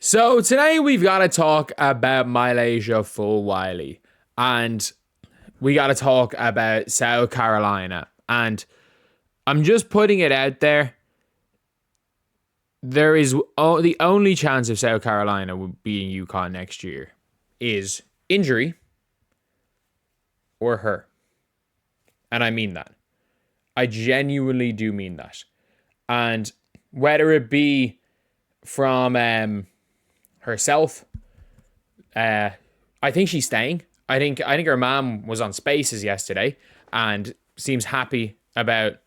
So today we've got to talk about Milaysia Fulwiley, and we got to talk about South Carolina. And I'm just putting it out there. There is the only chance of South Carolina beating UConn next year is injury or her. And I mean that. I genuinely do mean that. And whether it be from herself, I think she's staying. I think her mom was on Spaces yesterday and seems happy about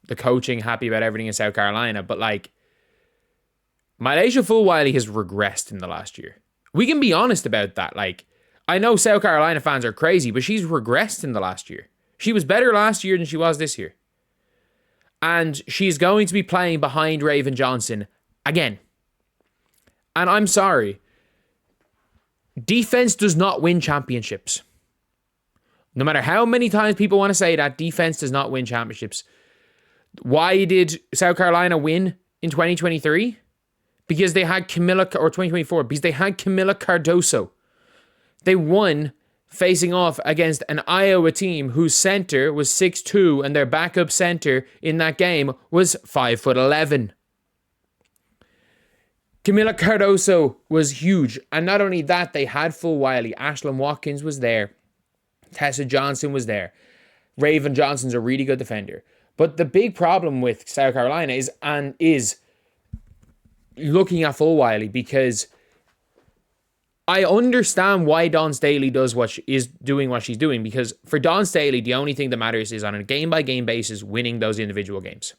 the coaching, happy about everything in South Carolina. But Milaysia Fulwiley has regressed in the last year. We can be honest about that. I know South Carolina fans are crazy, but she's regressed in the last year. She was better last year than she was this year. And she's going to be playing behind Raven Johnson again. And I'm sorry. Defense does not win championships. No matter how many times people want to say that, defense does not win championships. Why did South Carolina win in 2023? Because they had 2024, because they had Camila Cardoso. They won facing off against an Iowa team whose center was 6'2", and their backup center in that game was 5'11". Camila Cardoso was huge. And not only that, they had Fulwiley. Ashlyn Watkins was there. Tessa Johnson was there. Raven Johnson's a really good defender. But the big problem with South Carolina is looking at Fulwiley, because I understand why Dawn Staley does what she's doing, because for Dawn Staley, the only thing that matters is on a game-by-game basis winning those individual games.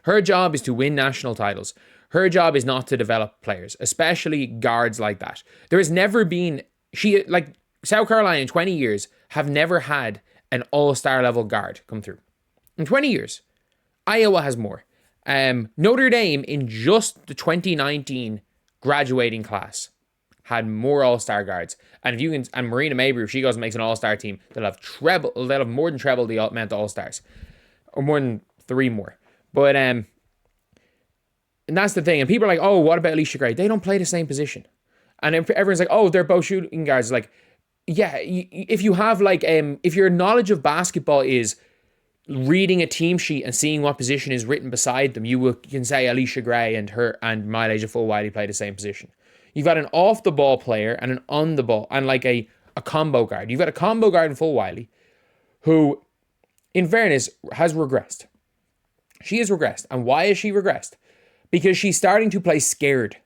Her job is to win national titles. Her job is not to develop players, especially guards like that. There has never been... South Carolina in 20 years have never had an all-star level guard come through. In 20 years. Iowa has more. Notre Dame in just the 2019 graduating class had more all-star guards. And Marina Mabry, if she goes and makes an all-star team, they'll have more than treble the amount of all-stars. Or more than 3 more. But and that's the thing. And people are like, oh, what about Alicia Gray? They don't play the same position. And everyone's like, oh, they're both shooting guards. Yeah, if you have if your knowledge of basketball is reading a team sheet and seeing what position is written beside them, you can say Alicia Gray and Milaysia Fulwiley play the same position. You've got an off the ball player and an on the ball and a combo guard. You've got a combo guard in Fulwiley who, in fairness, has regressed. She has regressed. And why has she regressed? Because she's starting to play scared.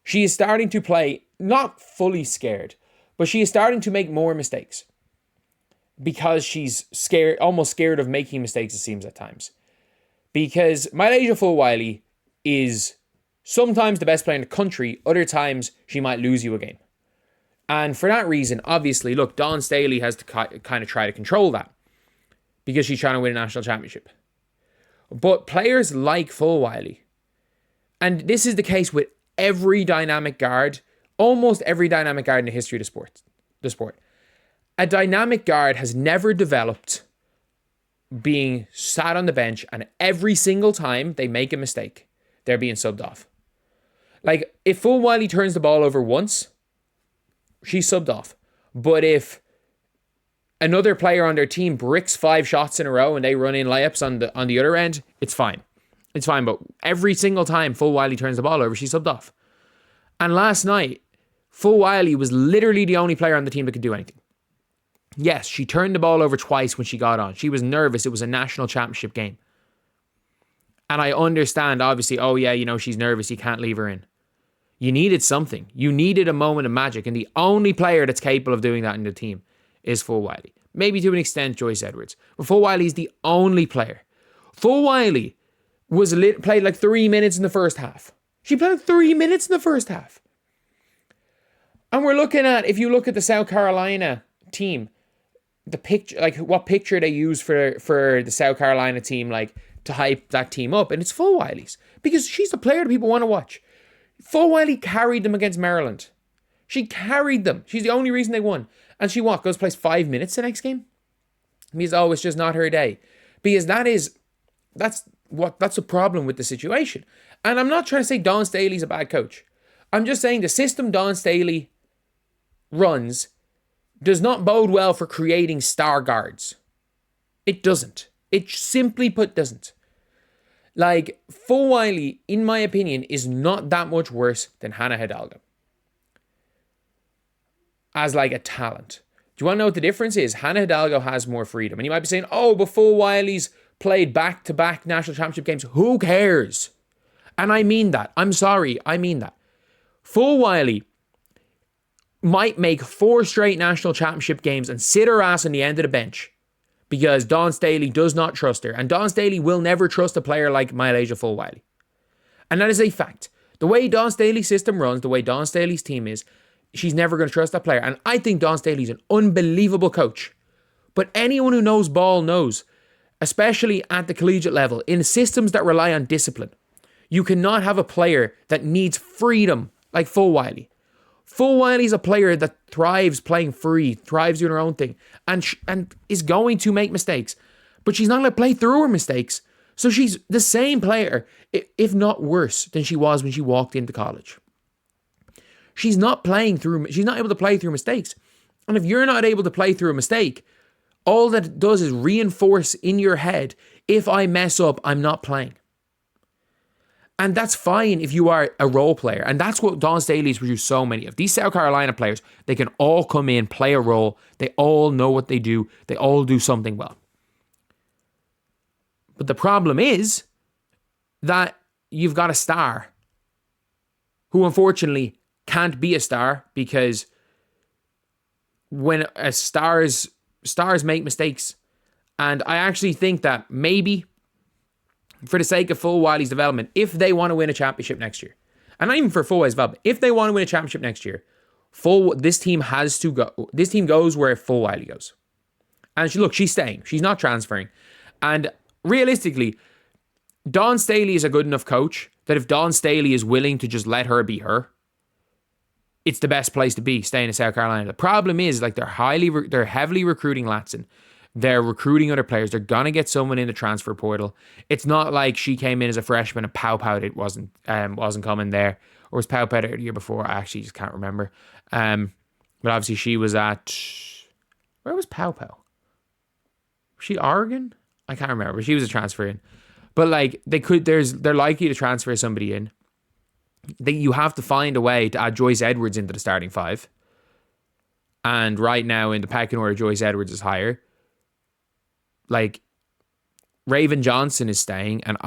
She is starting to play not fully scared, but she is starting to make more mistakes. Because she's scared, almost scared of making mistakes, it seems at times. Because Milaysia Fulwiley is sometimes the best player in the country, other times she might lose you a game. And for that reason, obviously, look, Dawn Staley has to kind of try to control that. Because she's trying to win a national championship. But players like Fulwiley, and this is the case with every dynamic guard, almost every dynamic guard in the history of the sport. A dynamic guard has never developed being sat on the bench, and every single time they make a mistake, they're being subbed off. If Fulwiley turns the ball over once, she's subbed off. But if another player on their team bricks 5 shots in a row and they run in layups on the other end, it's fine. It's fine, but every single time Fulwiley turns the ball over, she's subbed off. And last night, Fulwiley was literally the only player on the team that could do anything. Yes, she turned the ball over twice when she got on. She was nervous. It was a national championship game. And I understand, obviously, oh yeah, she's nervous. You can't leave her in. You needed something. You needed a moment of magic. And the only player that's capable of doing that in the team is Fulwiley. Maybe to an extent, Joyce Edwards. But Fulwiley is the only player. Fulwiley played 3 minutes in the first half. She played 3 minutes in the first half. And we're looking at, if you look at the South Carolina team, the picture, what picture they use for the South Carolina team, to hype that team up, and it's Fulwiley's, because she's the player that people want to watch. Fulwiley carried them against Maryland. She carried them. She's the only reason they won. And she goes plays 5 minutes the next game? Because, it's just not her day. Because that's the problem with the situation. And I'm not trying to say Dawn Staley's a bad coach. I'm just saying the system Dawn Staley runs does not bode well for creating star guards. It doesn't. It simply put doesn't. Like, Fulwiley, in my opinion, is not that much worse than Hannah Hidalgo. As like a talent. Do you want to know what the difference is? Hannah Hidalgo has more freedom. And you might be saying, oh, but Fulwiley's played back-to-back national championship games. Who cares? And I mean that. I'm sorry. I mean that. Fulwiley might make 4 straight national championship games and sit her ass on the end of the bench because Dawn Staley does not trust her. And Dawn Staley will never trust a player like Milaysia Fulwiley. And that is a fact. The way Dawn Staley's system runs, the way Dawn Staley's team is, she's never going to trust that player. And I think Dawn Staley's an unbelievable coach. But anyone who knows ball knows, especially at the collegiate level, in systems that rely on discipline, you cannot have a player that needs freedom like Fulwiley. Fulwiley's a player that thrives playing free, thrives doing her own thing, and is going to make mistakes. But she's not going to play through her mistakes. So she's the same player, if not worse, than she was when she walked into college. She's not able to play through mistakes. And if you're not able to play through a mistake, all that it does is reinforce in your head, if I mess up, I'm not playing. And that's fine if you are a role player. And that's what Dawn Staley's produced so many of. These South Carolina players, they can all come in, play a role. They all know what they do. They all do something well. But the problem is that you've got a star who unfortunately can't be a star because when stars make mistakes. And I actually think that maybe for the sake of Fulwiley's development, if they want to win a championship next year, and not even for Fulwiley's development, if they want to win a championship next year, this team has to go. This team goes where Fulwiley goes. And she's staying. She's not transferring. And realistically, Dawn Staley is a good enough coach that if Dawn Staley is willing to just let her be her, it's the best place to be, staying in South Carolina. The problem is, like, they're heavily recruiting Latson. They're recruiting other players. They're going to get someone in the transfer portal. It's not like she came in as a freshman and Pow Pow it wasn't coming there. Or was Pow Pow there the year before? I actually just can't remember. But obviously she was at... Where was Pow Pow? Was she Oregon? I can't remember. She was a transfer in. But like, they're likely to transfer somebody in. You have to find a way to add Joyce Edwards into the starting 5. And right now in the pecking order, Joyce Edwards is higher. Like, Raven Johnson is staying, and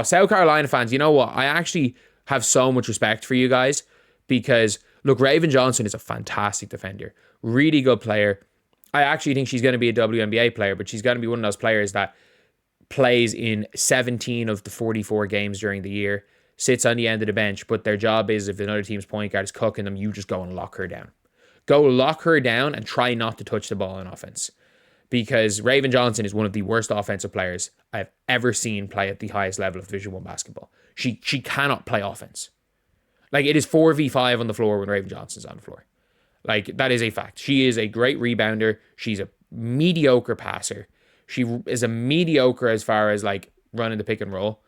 South Carolina fans, you know what? I actually have so much respect for you guys because, look, Raven Johnson is a fantastic defender, really good player. I actually think she's going to be a WNBA player, but she's going to be one of those players that plays in 17 of the 44 games during the year, sits on the end of the bench, but their job is, if another team's point guard is cooking them, you just go and lock her down. Go lock her down and try not to touch the ball on offense. Because Raven Johnson is one of the worst offensive players I've ever seen play at the highest level of Division 1 basketball. She cannot play offense. Like, it is 4v5 on the floor when Raven Johnson's on the floor. Like, that is a fact. She is a great rebounder. She's a mediocre passer. She is a mediocre as far as, like, running the pick and roll.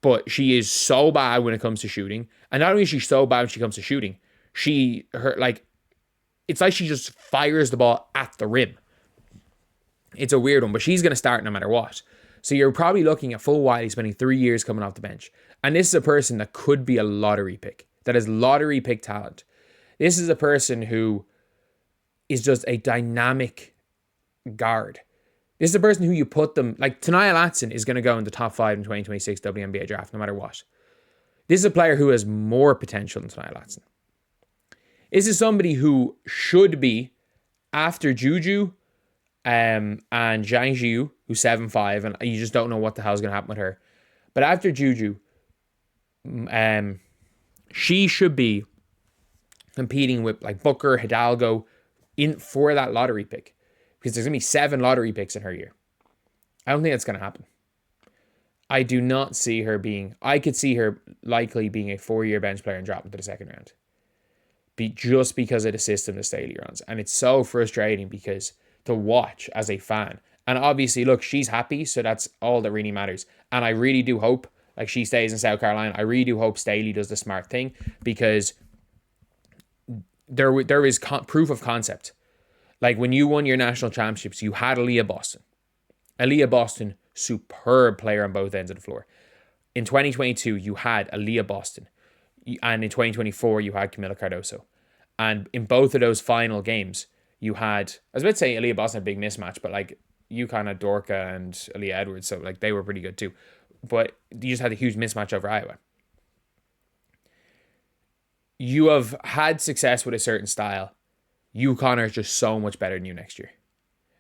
But she is so bad when it comes to shooting. And not only is she so bad when she comes to shooting, it's like she just fires the ball at the rim. It's a weird one, but she's going to start no matter what. So you're probably looking at Fulwiley spending 3 years coming off the bench. And this is a person that could be a lottery pick. That is lottery pick talent. This is a person who is just a dynamic guard. This is a person who you put them... Like, Tanaya Latson is going to go in the top 5 in 2026 WNBA draft, no matter what. This is a player who has more potential than Tanaya Latson. This is somebody who should be, after Juju and Zhang Jiu, who's 7'5", and you just don't know what the hell is going to happen with her. But after Juju, she should be competing with like Booker, Hidalgo for that lottery pick. Because there's going to be 7 lottery picks in her year. I don't think that's going to happen. I do not see her being... I could see her likely being a 4-year bench player and dropping to the second round. Just because of the system that Staley runs. And it's so frustrating because to watch as a fan And obviously, look, she's happy, so that's all that really matters. And I really do hope, like, she stays in South Carolina. I really do hope Staley does the smart thing, because there is proof of concept. Like, when you won your national championships, you had Aaliyah Boston. Aaliyah Boston, superb player on both ends of the floor. In 2022, you had Aaliyah Boston. And in 2024, you had Camila Cardoso. And in both of those final games, you had, I was about to say Aaliyah Boston had a big mismatch, but like, UConn had Dorka and Aaliyah Edwards, so like, they were pretty good too. But you just had a huge mismatch over Iowa. You have had success with a certain style. UConn are just so much better than you next year.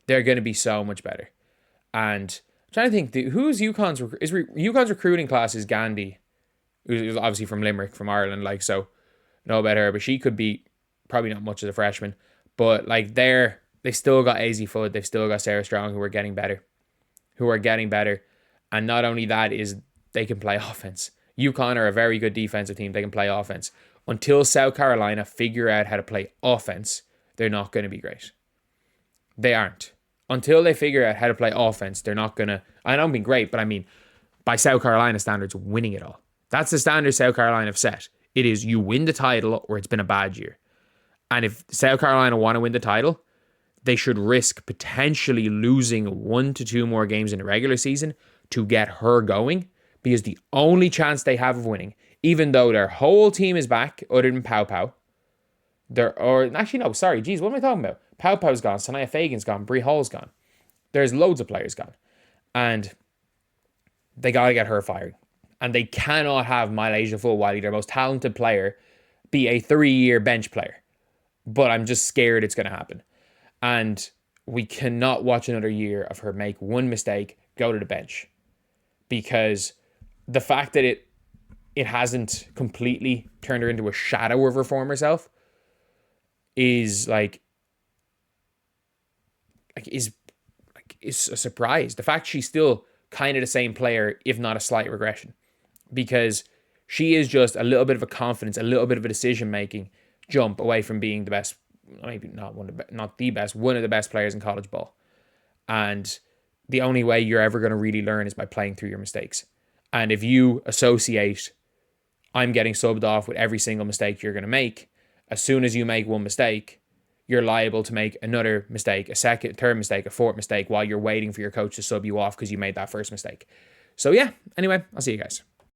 They're going to be so much better. And I'm trying to think, who's UConn's recruiting class is Gandhi, who's obviously from Limerick, from Ireland, like, so know about her, but she could be probably not much as a freshman, but like, they still got AZ Fudd, they've still got Sarah Strong, who are getting better. And not only that, is they can play offense. UConn are a very good defensive team. They can play offense. Until South Carolina figure out how to play offense, they're not going to be great. They aren't. Until they figure out how to play offense, they're not going to... I don't mean great, but I mean, by South Carolina standards, winning it all. That's the standard South Carolina have set. It is, you win the title or it's been a bad year. And if South Carolina want to win the title, they should risk potentially losing 1 to 2 more games in the regular season to get her going, because the only chance they have of winning, even though their whole team is back, other than Pau Pau, what am I talking about? Pau Pau's gone, Sanaya Fagan's gone, Bree Hall's gone. There's loads of players gone. And they got to get her firing. And they cannot have Milaysia Fulwiley, their most talented player, be a 3-year bench player. But I'm just scared it's going to happen. And we cannot watch another year of her make one mistake, go to the bench. Because the fact that it hasn't completely turned her into a shadow of her former self is is a surprise. The fact she's still kind of the same player, if not a slight regression, because she is just a little bit of a confidence, a little bit of a decision making jump away from being the best, maybe not the best, one of the best players in college ball. And the only way you're ever going to really learn is by playing through your mistakes. And if you associate, I'm getting subbed off with every single mistake you're going to make, as soon as you make one mistake, you're liable to make another mistake, a second, third mistake, a fourth mistake, while you're waiting for your coach to sub you off because you made that first mistake. So yeah, anyway, I'll see you guys.